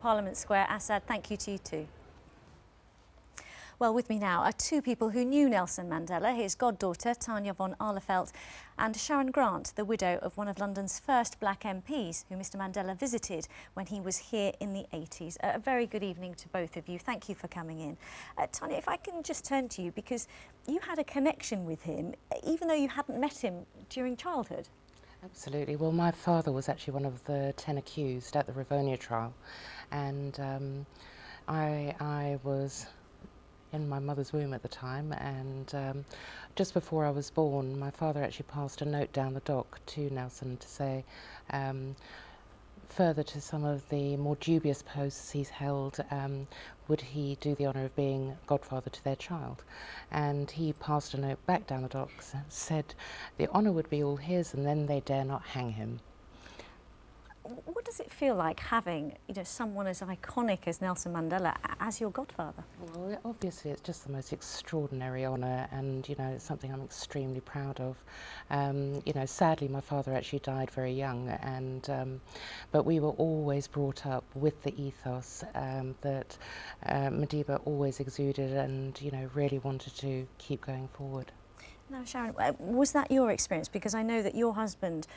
Parliament Square. Assad, thank you to you too. Well, with me now are two people who knew Nelson Mandela, his goddaughter Tanya von Ahlefeldt and Sharon Grant, the widow of one of London's first black MPs who Mr Mandela visited when he was here in the 80s. A very good evening to both of you. Thank you for coming in. Tanya, if I can just turn to you, because you had a connection with him, even though you hadn't met him during childhood. Absolutely. Well, my father was actually one of the 10 accused at the Rivonia trial, and I was in my mother's womb at the time, and just before I was born, my father actually passed a note down the dock to Nelson to say, further to some of the more dubious posts he's held, would he do the honour of being godfather to their child? And he passed a note back down the docks and said the honour would be all his, and then they dare not hang him. What does it feel like having, someone as iconic as Nelson Mandela as your godfather? Well, obviously it's just the most extraordinary honour, and it's something I'm extremely proud of. Sadly my father actually died very young, and but we were always brought up with the ethos that Madiba always exuded, and really wanted to keep going forward. Now, Sharon, was that your experience? Because I know that your husband,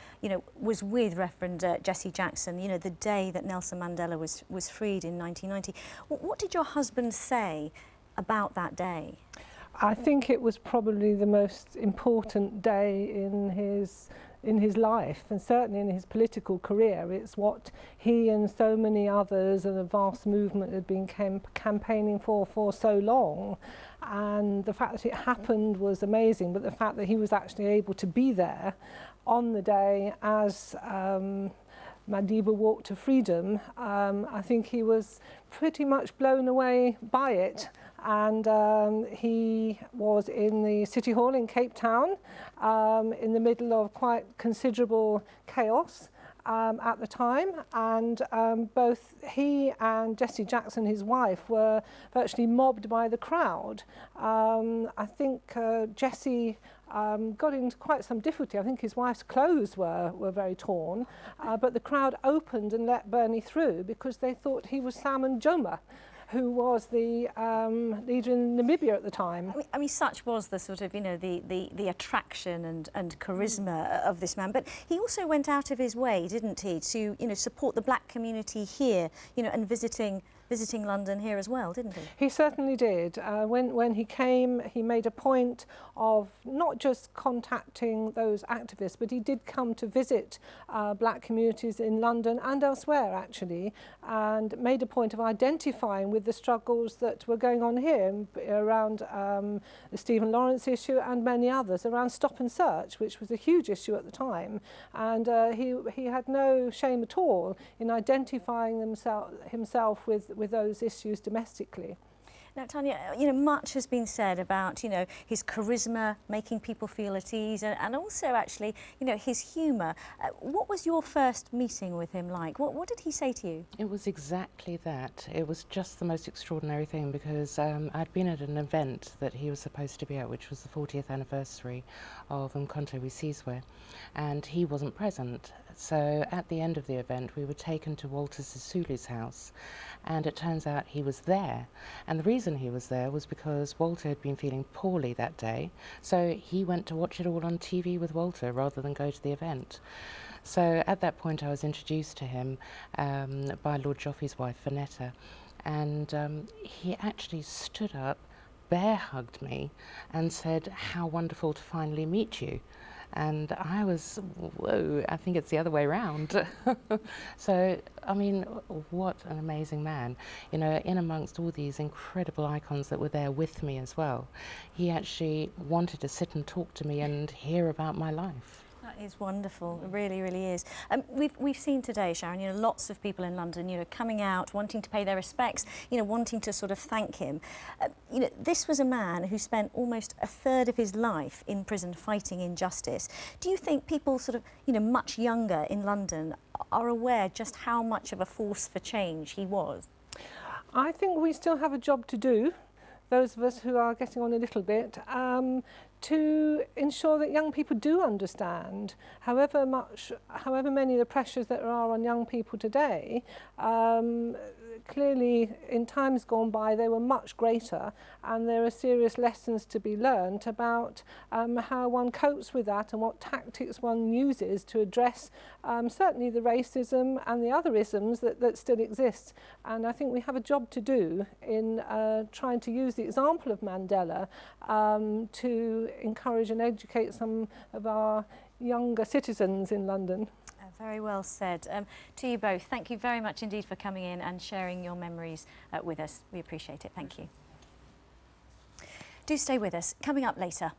was with Reverend Jesse Jackson, the day that Nelson Mandela was freed in 1990. What did your husband say about that day? I think it was probably the most important day in his life, and certainly in his political career. It's what he and so many others and a vast movement had been campaigning for so long, and the fact that it happened was amazing, but the fact that he was actually able to be there on the day as Madiba walked to freedom, I think he was pretty much blown away by it. And he was in the City Hall in Cape Town in the middle of quite considerable chaos at the time, and both he and Jesse Jackson, his wife, were virtually mobbed by the crowd. I think Jesse got into quite some difficulty. I think his wife's clothes were very torn, but the crowd opened and let Bernie through because they thought he was Sam Nujoma, who was the leader in Namibia at the time. I mean, such was the sort of, the attraction and charisma of this man. But he also went out of his way, didn't he, to, support the black community here, and visiting London here as well, didn't he? He certainly did. When he came, he made a point of not just contacting those activists, but he did come to visit black communities in London and elsewhere, actually, and made a point of identifying with the struggles that were going on here around the Stephen Lawrence issue and many others, around stop and search, which was a huge issue at the time. And he had no shame at all in identifying himself with those issues domestically. Now, Tanya, much has been said about, his charisma, making people feel at ease, and also actually, his humour. What was your first meeting with him like? What did he say to you? It was exactly that. It was just the most extraordinary thing, because I'd been at an event that he was supposed to be at, which was the 40th anniversary of Umkhonto we Sizwe, and he wasn't present. So at the end of the event, we were taken to Walter Sisulu's house, and it turns out he was there. And the reason he was there was because Walter had been feeling poorly that day, so he went to watch it all on TV with Walter rather than go to the event. So at that point I was introduced to him by Lord Joffrey's wife, Vanetta, and he actually stood up, bear hugged me and said, "How wonderful to finally meet you." And I was, whoa, I think it's the other way around. So, I mean, what an amazing man. In amongst all these incredible icons that were there with me as well, he actually wanted to sit and talk to me and hear about my life. That is wonderful. It really, really is. We've seen today, Sharon, lots of people in London, coming out, wanting to pay their respects, wanting to sort of thank him. This was a man who spent almost a third of his life in prison fighting injustice. Do you think people sort of, much younger in London are aware just how much of a force for change he was? I think we still have a job to do, those of us who are getting on a little bit, to ensure that young people do understand, however many of the pressures that there are on young people today, clearly in times gone by they were much greater, and there are serious lessons to be learnt about how one copes with that and what tactics one uses to address certainly the racism and the other isms that still exist. And I think we have a job to do in trying to use the example of Mandela to encourage and educate some of our younger citizens in London. Very well said. To you both, thank you very much indeed for coming in and sharing your memories with us. We appreciate it. Thank you. Do stay with us. Coming up later,